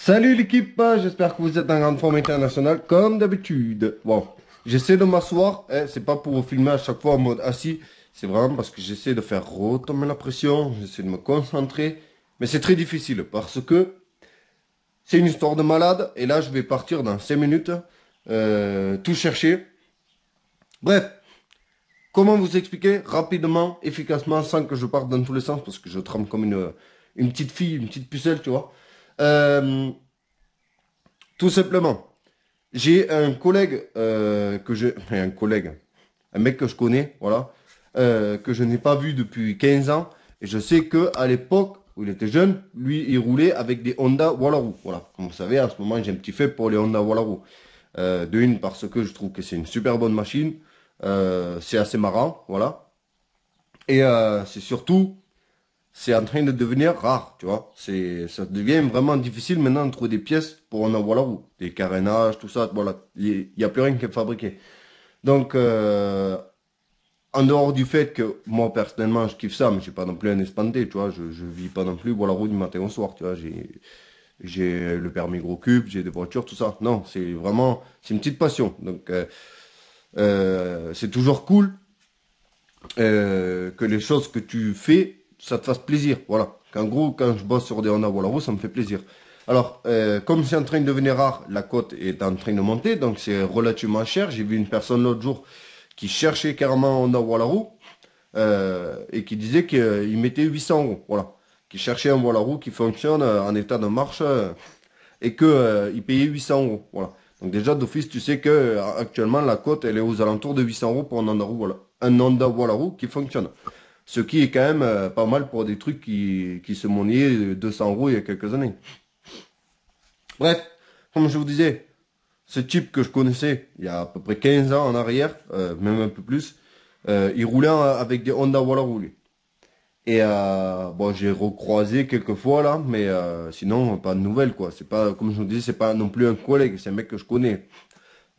Salut l'équipe, j'espère que vous êtes en grande forme internationale comme d'habitude. Bon, j'essaie de m'asseoir, c'est pas pour vous filmer à chaque fois en mode assis, c'est vraiment parce que j'essaie de faire retomber la pression, j'essaie de me concentrer, mais c'est très difficile parce que c'est une histoire de malade et là je vais partir dans 5 minutes, tout chercher. Bref, comment vous expliquer rapidement, efficacement, sans que je parte dans tous les sens parce que je tremble comme une petite fille, une petite pucelle, tu vois. Euh, Tout simplement. J'ai un collègue un collègue, un mec que je connais, voilà, que je n'ai pas vu depuis 15 ans. Et je sais que à l'époque où il était jeune, lui, il roulait avec des Honda Wallaroo. Voilà, comme vous savez, en ce moment, j'ai un petit fait pour les Honda Wallaroo. De une, parce que je trouve que c'est une super bonne machine. C'est assez marrant, voilà. Et c'est surtout c'est en train de devenir rare, tu vois. Ça devient vraiment difficile maintenant de trouver des pièces pour en avoir la roue. Des carénages, tout ça, voilà. Il n'y a plus rien qui est fabriqué. Donc, en dehors du fait que moi, personnellement, je kiffe ça, mais je suis pas non plus un espanté, tu vois. Je vis pas non plus voilà la roue du matin au soir, tu vois. J'ai le permis gros cube, j'ai des voitures, tout ça. Non, c'est une petite passion. Donc, c'est toujours cool que les choses que tu fais, ça te fasse plaisir. Voilà. Qu'en gros, quand je bosse sur des Honda Wallaro, ça me fait plaisir. Alors, comme c'est en train de devenir rare, la cote est en train de monter, donc c'est relativement cher. J'ai vu une personne l'autre jour qui cherchait carrément un Honda Wallaro et qui disait qu'il mettait 800 euros. Voilà. Qui cherchait un Wallaro qui fonctionne en état de marche et que il payait 800 euros. Voilà. Donc déjà d'office, tu sais que actuellement la cote elle est aux alentours de 800 euros pour un Honda, voilà, un Honda Wallaro qui fonctionne. Ce qui est quand même pas mal pour des trucs qui se monnaient 200 euros il y a quelques années. Bref, comme je vous disais, ce type que je connaissais il y a à peu près 15 ans en arrière, même un peu plus, il roulait avec des Honda Wallaro lui. Et bon, j'ai recroisé quelques fois là, mais sinon pas de nouvelles quoi. C'est pas, comme je vous disais, c'est pas non plus un collègue, c'est un mec que je connais.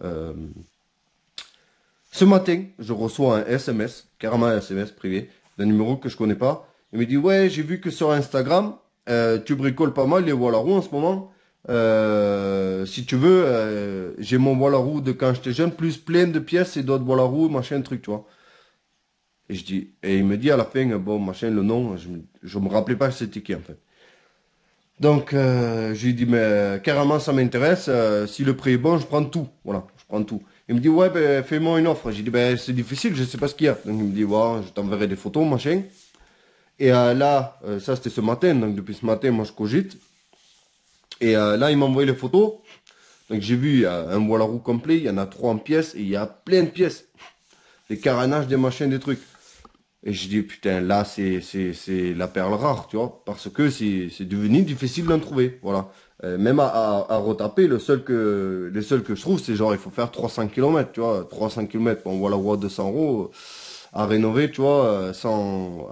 Euh, Ce matin, je reçois un SMS, carrément un SMS privé, d'un numéro que je connais pas. Il me dit, ouais, j'ai vu que sur Instagram, tu bricoles pas mal les Wallaroo en ce moment. Si tu veux, j'ai mon Wallaroo de quand j'étais jeune, plus plein de pièces et d'autres Wallaroo, machin, truc, tu vois. Et il me dit à la fin, bon, machin, le nom, je me rappelais pas c'était qui en fait. Donc, je lui dis, mais carrément, ça m'intéresse. Si le prix est bon, je prends tout. Voilà, je prends tout. Il me dit, ouais, ben, fais-moi une offre. J'ai dit, ben, c'est difficile, je sais pas ce qu'il y a. Donc, il me dit, ouais, je t'enverrai des photos, machin. Et là, ça, c'était ce matin. Donc, depuis ce matin, moi, je cogite. Et là, il m'a envoyé les photos. Donc, j'ai vu, il y a un Wallaroo complet. Il y en a 3 en pièces. Et il y a plein de pièces. Des carénages, des machins, des trucs. Et je dis, putain, là, c'est la perle rare, tu vois, parce que c'est devenu difficile d'en trouver, voilà. Même à retaper, les seuls que je trouve, c'est genre, il faut faire 300 kilomètres, tu vois, 300 kilomètres, on voit la voie 200 euros à rénover, tu vois,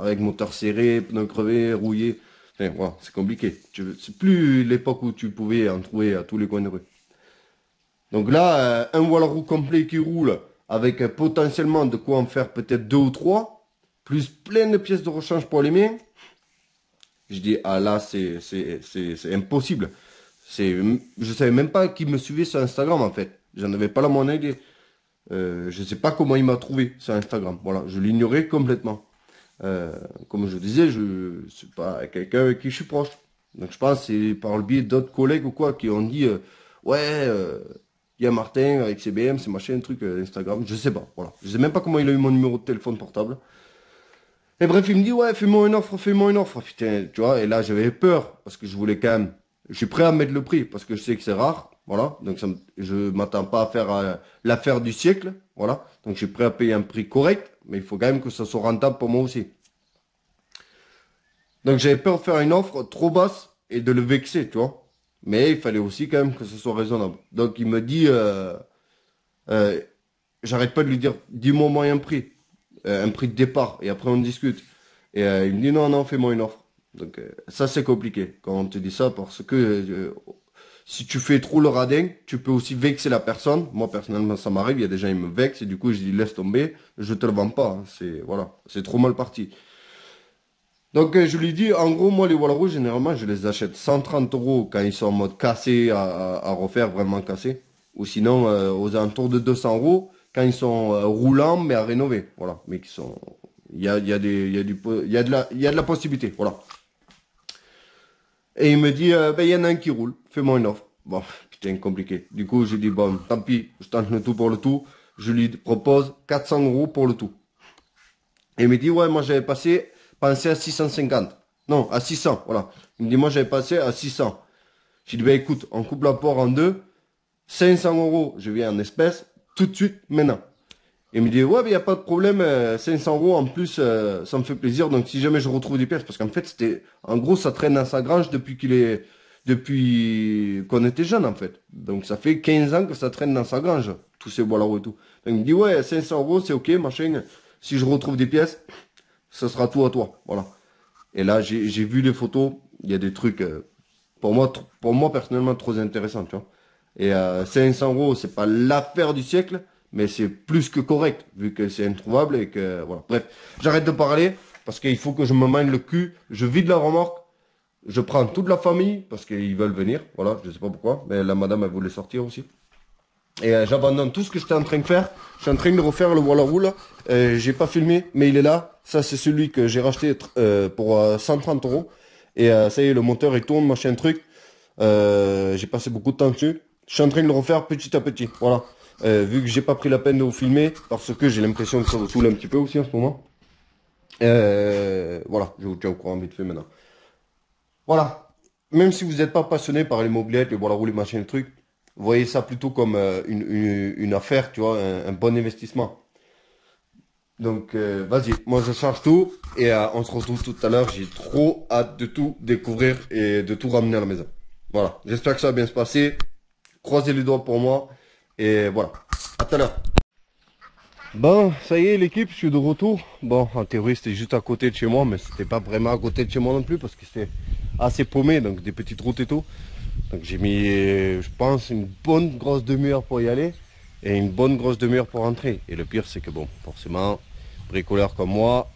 avec moteur serré, pneus crevés, rouillés. Enfin, voilà, c'est compliqué. C'est plus l'époque où tu pouvais en trouver à tous les coins de rue. Donc là, un Wallaroo complet qui roule, avec potentiellement de quoi en faire peut-être deux ou trois, plus plein de pièces de rechange pour les miens. Je dis, ah là, c'est impossible. Je savais même pas qui me suivait sur Instagram, en fait. J'en avais pas la moindre idée. Je sais pas comment il m'a trouvé sur Instagram. Voilà, je l'ignorais complètement. Comme je vous disais, je suis pas quelqu'un avec qui je suis proche. Donc je pense que c'est par le biais d'autres collègues ou quoi qui ont dit, ouais, il y a Martin avec CBM, c'est machin, truc, Instagram. Je sais pas. Voilà. Je sais même pas comment il a eu mon numéro de téléphone portable. Et bref, il me dit, ouais, fais-moi une offre, fais-moi une offre. Putain, tu vois, et là, j'avais peur, parce que je voulais quand même, je suis prêt à mettre le prix, parce que je sais que c'est rare, voilà. Donc, je m'attends pas à faire l'affaire du siècle, voilà. Donc, je suis prêt à payer un prix correct, mais il faut quand même que ça soit rentable pour moi aussi. Donc, j'avais peur de faire une offre trop basse et de le vexer, tu vois. Mais il fallait aussi quand même que ce soit raisonnable. Donc, il me dit, euh, j'arrête pas de lui dire, dis-moi moyen prix, un prix de départ, et après on discute. Et il me dit, non, non, fais-moi une offre. Donc ça, c'est compliqué quand on te dit ça, parce que si tu fais trop le radin, tu peux aussi vexer la personne. Moi, personnellement, ça m'arrive, il y a des gens, ils me vexent, et du coup, je dis, laisse tomber, je te le vends pas. Hein. C'est, voilà, c'est trop mal parti. Donc je lui dis, en gros, moi les Wallaroo, généralement, je les achète 130 euros quand ils sont en mode cassé à refaire, vraiment cassé. Ou sinon, aux alentours de 200 euros quand ils sont roulants, mais à rénover. Voilà, mais qui sont... il y a des, il y a du, il y a de la possibilité, voilà. Et il me dit, ben, il y en a un qui roule, fais-moi une offre. Bon, putain, compliqué. Du coup, j'ai dit, bon, tant pis, je tente le tout pour le tout. Je lui propose 400 euros pour le tout. Et il me dit, ouais, moi j'avais pensé à 650. Non, à 600, voilà. Il me dit, moi j'avais passé à 600. J'ai dit, ben écoute, on coupe l'apport en deux. 500 euros, je viens en espèces, tout de suite, maintenant. Il me dit, ouais, mais il n'y a pas de problème, 500 euros en plus, ça me fait plaisir. Donc si jamais je retrouve des pièces, parce qu'en fait, en gros, ça traîne dans sa grange depuis qu'on était jeune, en fait. Donc ça fait 15 ans que ça traîne dans sa grange, tous ces bois et tout. Donc il me dit, ouais, 500 euros, c'est ok, machin. Si je retrouve des pièces, ce sera tout à toi. Voilà. Et là, j'ai vu les photos. Il y a des trucs, pour moi personnellement, trop intéressants, tu vois. Et 500 euros, c'est pas l'affaire du siècle, mais c'est plus que correct, vu que c'est introuvable et que, voilà. Bref, j'arrête de parler, parce qu'il faut que je me mène le cul. Je vide la remorque. Je prends toute la famille, parce qu'ils veulent venir. Voilà, je sais pas pourquoi. Mais la madame, elle voulait sortir aussi. Et j'abandonne tout ce que j'étais en train de faire. Je suis en train de refaire le Wallaroo là. J'ai pas filmé, mais il est là. Ça, c'est celui que j'ai racheté pour 130 euros. Et ça y est, le moteur il tourne, machin truc. J'ai passé beaucoup de temps dessus. Je suis en train de le refaire petit à petit. Voilà. Vu que j'ai pas pris la peine de vous filmer, parce que j'ai l'impression que ça vous saoule un petit peu aussi en ce moment. Voilà, je vous tiens au courant vite fait maintenant. Voilà. Même si vous n'êtes pas passionné par les mobilettes, les Wallaroo, les machins, les trucs, voyez ça plutôt comme une affaire, tu vois, un bon investissement. Donc, vas-y, moi je charge tout et on se retrouve tout à l'heure. J'ai trop hâte de tout découvrir et de tout ramener à la maison. Voilà, j'espère que ça va bien se passer. Croisez les doigts pour moi et voilà. À tout à l'heure. Bon, ça y est l'équipe, je suis de retour. Bon, en théorie c'était juste à côté de chez moi, mais c'était pas vraiment à côté de chez moi non plus parce que c'était assez paumé, donc des petites routes et tout. Donc j'ai mis, je pense, une bonne grosse demi-heure pour y aller et une bonne grosse demi-heure pour rentrer. Et le pire, c'est que bon, forcément, bricoleur comme moi,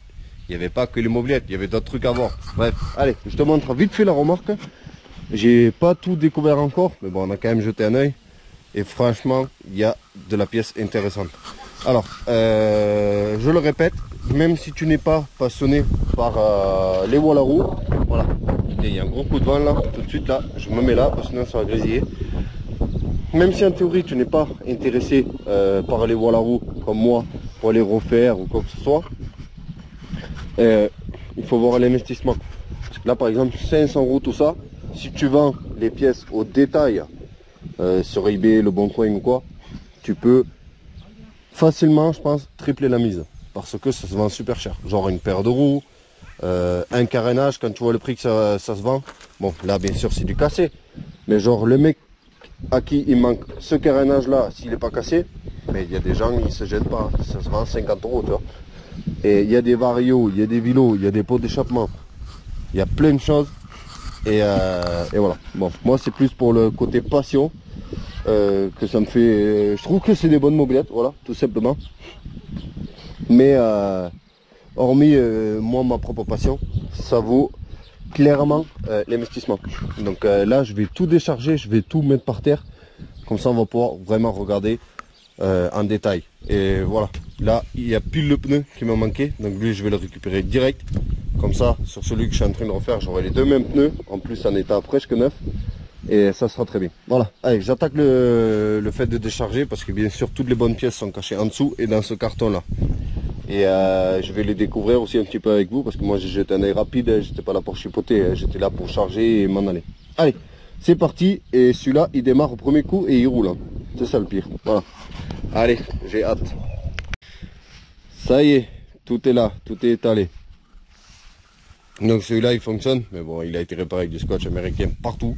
il n'y avait pas que les mobilettes, il y avait d'autres trucs à voir. Bref, allez, je te montre vite fait la remorque. J'ai pas tout découvert encore, mais bon, on a quand même jeté un œil. Et franchement, il y a de la pièce intéressante. Alors, je le répète, même si tu n'es pas passionné par les Wallaroo, voilà. Il y a un gros coup de vent là, tout de suite là, je me mets là, parce que sinon ça va grésiller. Même si en théorie tu n'es pas intéressé par les Wallaroo comme moi, pour les refaire ou quoi que ce soit, il faut voir l'investissement. Parce que là par exemple, 500 euros tout ça, si tu vends les pièces au détail sur eBay, le bon coin ou quoi, tu peux facilement, je pense, tripler la mise. Parce que ça se vend super cher. Genre une paire de roues, un carénage, quand tu vois le prix que ça se vend. Bon, là, bien sûr, c'est du cassé. Mais genre, le mec à qui il manque ce carénage-là, s'il n'est pas cassé, mais il y a des gens, ils se jettent pas. Ça se vend 50 euros, tu vois. Et il y a des varios, il y a des vélos, il y a des pots d'échappement. Il y a plein de choses. Et voilà. Bon, moi, c'est plus pour le côté passion. Que ça me fait, je trouve que c'est des bonnes mobilettes, voilà, tout simplement. Mais hormis moi ma propre passion, ça vaut clairement l'investissement. Donc là je vais tout décharger, je vais tout mettre par terre, comme ça on va pouvoir vraiment regarder en détail. Et voilà, là il y a pile le pneu qui m'a manqué, donc lui je vais le récupérer direct. Comme ça, sur celui que je suis en train de refaire, j'aurai les deux mêmes pneus, en plus en état presque neuf. Et ça sera très bien. Voilà, allez, j'attaque le fait de décharger parce que bien sûr toutes les bonnes pièces sont cachées en dessous et dans ce carton là. Et je vais les découvrir aussi un petit peu avec vous parce que moi j'ai jeté un œil rapide, j'étais pas là pour chipoter, j'étais là pour charger et m'en aller. Allez, c'est parti et celui-là il démarre au premier coup et il roule. Hein. C'est ça le pire. Voilà. Allez, j'ai hâte. Ça y est, tout est là, tout est étalé. Donc celui-là il fonctionne, mais bon il a été réparé avec du scotch américain partout.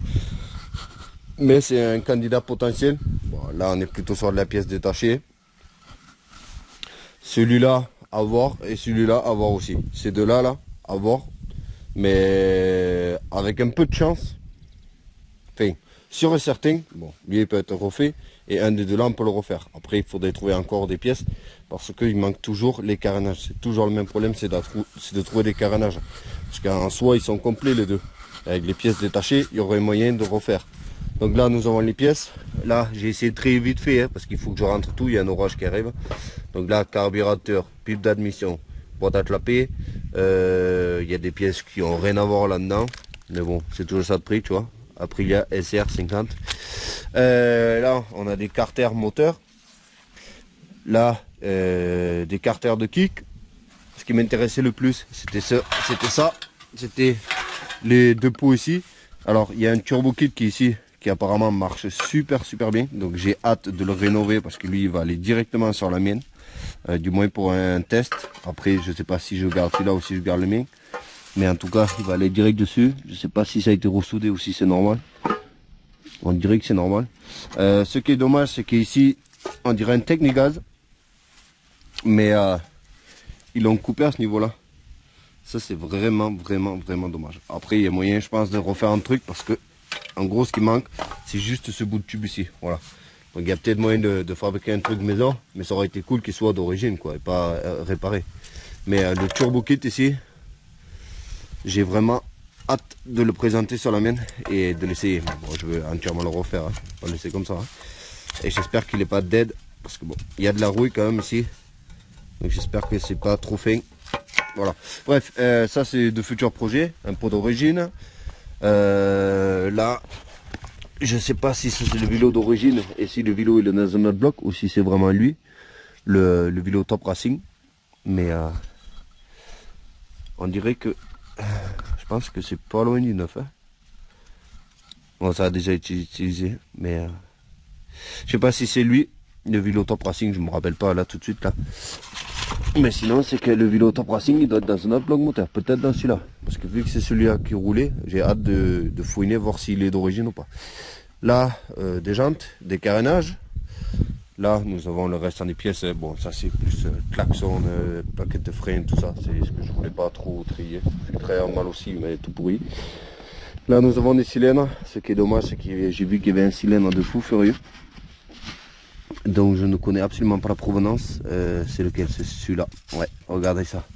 Mais c'est un candidat potentiel. Bon, là, on est plutôt sur de la pièce détachée. Celui-là, à voir. Et celui-là, à voir aussi. Ces deux-là, là, à voir. Mais avec un peu de chance. Enfin, sûr et certain, bon, lui il peut être refait, et un des deux là on peut le refaire. Après il faudrait trouver encore des pièces, parce qu'il manque toujours les carénages. C'est toujours le même problème, c'est de trouver des carénages. Parce qu'en soi ils sont complets les deux. Avec les pièces détachées, il y aurait moyen de refaire. Donc là nous avons les pièces. Là j'ai essayé de très vite fait, hein, parce qu'il faut que je rentre tout, il y a un orage qui arrive. Donc là carburateur, pipe d'admission, boîte à clapper. Il y a des pièces qui ont rien à voir là-dedans. Mais bon, c'est toujours ça de prix, tu vois. Aprilia SR50. Là, on a des carters moteurs. Là, des carters de kick. Ce qui m'intéressait le plus, c'était ça. C'était les deux pots ici. Alors, il y a un turbo kit qui est ici, qui apparemment marche super bien. Donc, j'ai hâte de le rénover parce que lui, il va aller directement sur la mienne. Du moins pour un test. Après, je sais pas si je garde celui-là ou si je garde le mien. Mais en tout cas, il va aller direct dessus. Je sais pas si ça a été ressoudé ou si c'est normal. On dirait que c'est normal. Ce qui est dommage, c'est qu'ici, on dirait un Technigaz. Mais ils l'ont coupé à ce niveau-là. Ça, c'est vraiment dommage. Après, il y a moyen, je pense, de refaire un truc parce que, en gros, ce qui manque, c'est juste ce bout de tube ici. Voilà. Donc, il y a peut-être moyen de fabriquer un truc maison, mais ça aurait été cool qu'il soit d'origine, quoi, et pas réparé. Mais le turbo kit ici, j'ai vraiment hâte de le présenter sur la mienne et de l'essayer. Bon, je veux entièrement le refaire, hein. On va le laisser comme ça. Hein. Et j'espère qu'il n'est pas dead, parce que bon, il y a de la rouille quand même ici. Donc j'espère que c'est pas trop fin. Voilà. Bref, ça c'est de futurs projets, un pot d'origine. Là, je sais pas si c'est le vélo d'origine et si le vélo il est dans un autre bloc ou si c'est vraiment lui, le vélo Top Racing. Mais on dirait que je pense que c'est pas loin du neuf. Hein. Bon, ça a déjà été utilisé, mais je sais pas si c'est lui, le vélo Top Racing, je me rappelle pas là tout de suite là. Mais sinon, c'est que le vélo Top Racing, il doit être dans un autre bloc moteur, peut-être dans celui-là. Parce que vu que c'est celui-là qui roulait, j'ai hâte de fouiner, voir s'il est d'origine ou pas. Là, des jantes, des carénages. Là, nous avons le reste des pièces. Bon, ça c'est plus klaxon, plaquettes de frein, tout ça. C'est ce que je voulais pas trop trier. C'est très mal aussi, mais tout pourri. Là, nous avons des cylindres. Ce qui est dommage, c'est que j'ai vu qu'il y avait un cylindre de fou furieux. Donc je ne connais absolument pas la provenance. C'est lequel? C'est celui-là. Ouais, regardez ça.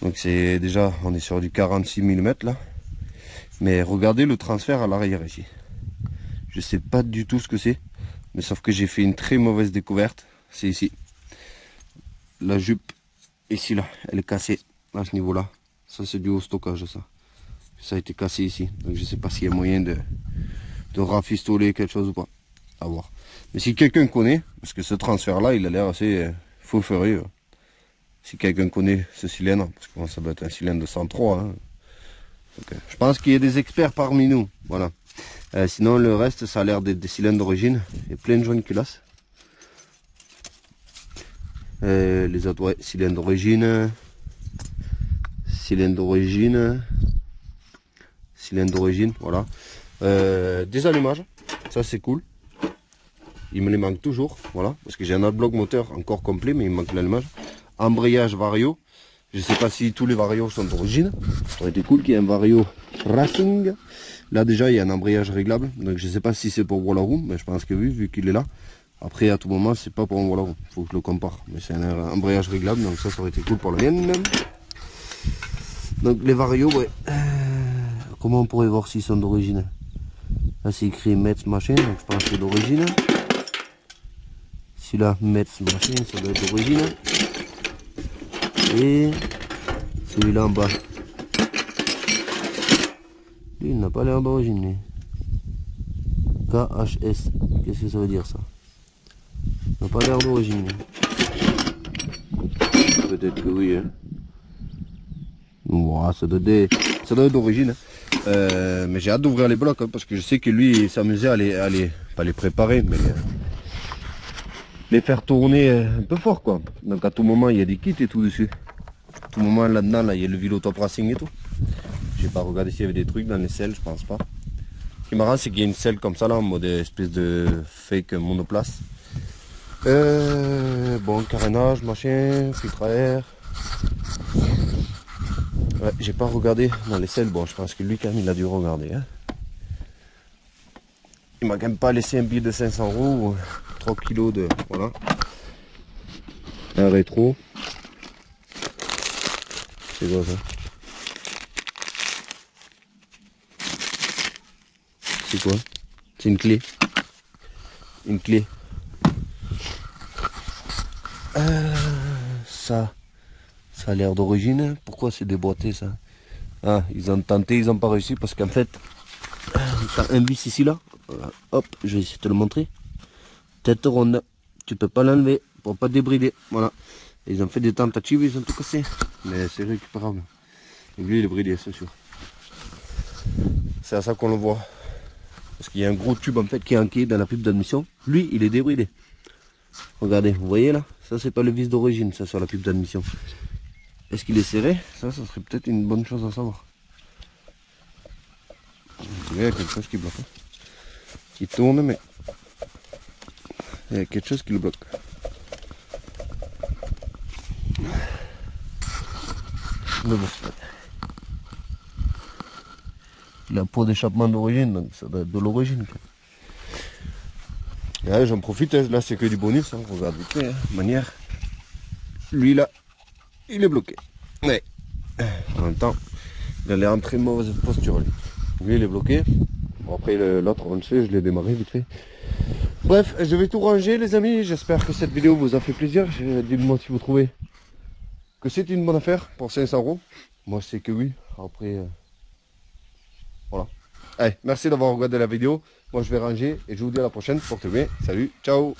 Donc c'est déjà, on est sur du 46 mm là. Mais regardez le transfert à l'arrière ici. Je sais pas du tout ce que c'est. Mais sauf que j'ai fait une très mauvaise découverte. C'est ici. La jupe, ici là, elle est cassée à ce niveau-là. Ça c'est dû au stockage ça. Ça a été cassé ici. Donc je sais pas s'il y a moyen de rafistoler quelque chose ou pas. À voir. Mais si quelqu'un connaît, parce que ce transfert là il a l'air assez fou furieux. Si quelqu'un connaît ce cylindre, parce que bon, ça doit être un cylindre de 103. Hein. Donc, je pense qu'il y a des experts parmi nous. Voilà. Sinon le reste ça a l'air d'être des cylindres d'origine. Il y a plein de joints culasse. Les autres ouais, cylindres d'origine. Cylindre d'origine. Cylindre d'origine, voilà. Des allumages, ça c'est cool. Il me les manque toujours, voilà. Parce que j'ai un autre bloc moteur encore complet, mais il me manque l'allumage. Embrayage vario. Je sais pas si tous les varios sont d'origine. Ça aurait été cool qu'il y ait un vario racing. Là déjà il y a un embrayage réglable. Donc je sais pas si c'est pour voir la roue, mais je pense que oui, vu qu'il est là. Après à tout moment c'est pas pour voir la roue. Faut que je le compare. Mais c'est un embrayage réglable, donc ça aurait été cool pour le mien. Donc les varios, ouais. Comment on pourrait voir s'ils sont d'origine? Là c'est écrit Metz machin, donc je pense que c'est d'origine. Celui-là, Metz machin, ça doit être d'origine. Et celui-là en bas. Lui, il n'a pas l'air d'origine. Lui. KHS. Qu'est-ce que ça veut dire ça? Il n'a pas l'air d'origine. Peut-être que oui. Hein. Wow, ça doit être d'origine. Mais j'ai hâte d'ouvrir les blocs hein, parce que je sais que lui il s'amusait à pas les préparer, mais les faire tourner un peu fort quoi. Donc à tout moment il y a des kits et tout dessus. À tout moment là-dedans là, il y a le vélo Top Racing et tout. J'ai pas regardé s'il y avait des trucs dans les selles, je pense pas. Ce qui est marrant c'est qu'il y a une selle comme ça là en mode espèce de fake monoplace. Bon carénage, machin, filtre à air. Ouais, j'ai pas regardé dans les selles, bon je pense que lui quand même il a dû regarder. Hein. il m'a quand même pas laissé un billet de 500 €, 3 kilos de, voilà. Un rétro. C'est quoi ça? C'est quoi? C'est une clé. Une clé. Ça a l'air d'origine. Pourquoi c'est déboîté ça? Ah, ils ont tenté, ils n'ont pas réussi parce qu'en fait, t'as un vis ici là. Voilà. Hop, je vais essayer de te le montrer. Tête ronde. Tu peux pas l'enlever pour pas débrider. Voilà. Ils ont fait des tentatives, ils ont tout cassé. Mais c'est récupérable. Et lui, il est bridé, c'est sûr. C'est à ça qu'on le voit. Parce qu'il y a un gros tube en fait qui est enquillé dans la pipe d'admission. Lui, il est débridé. Regardez, vous voyez là? Ça, c'est pas le vis d'origine, ça, sur la pipe d'admission. Est-ce qu'il est serré? Ça serait peut-être une bonne chose à savoir. Il y a quelque chose qui bloque. Qui tourne, mais il y a quelque chose qui le bloque. Mais bon, il a un pot d'échappement d'origine, donc ça doit être de l'origine. J'en profite, là c'est que du bonus, hein. Regarde vite fait, hein. Manière. Lui là, il est bloqué. Ouais. En même temps, il a l'air en très mauvaise posture lui. Lui il est bloqué. Bon, après l'autre on le sait, je l'ai démarré vite fait. Bref, je vais tout ranger les amis. J'espère que cette vidéo vous a fait plaisir. Dites-moi si vous trouvez que c'est une bonne affaire pour 500 €. Moi je sais que oui. Après, voilà. Allez, merci d'avoir regardé la vidéo. Moi je vais ranger et je vous dis à la prochaine. Portez-vous bien. Salut, ciao.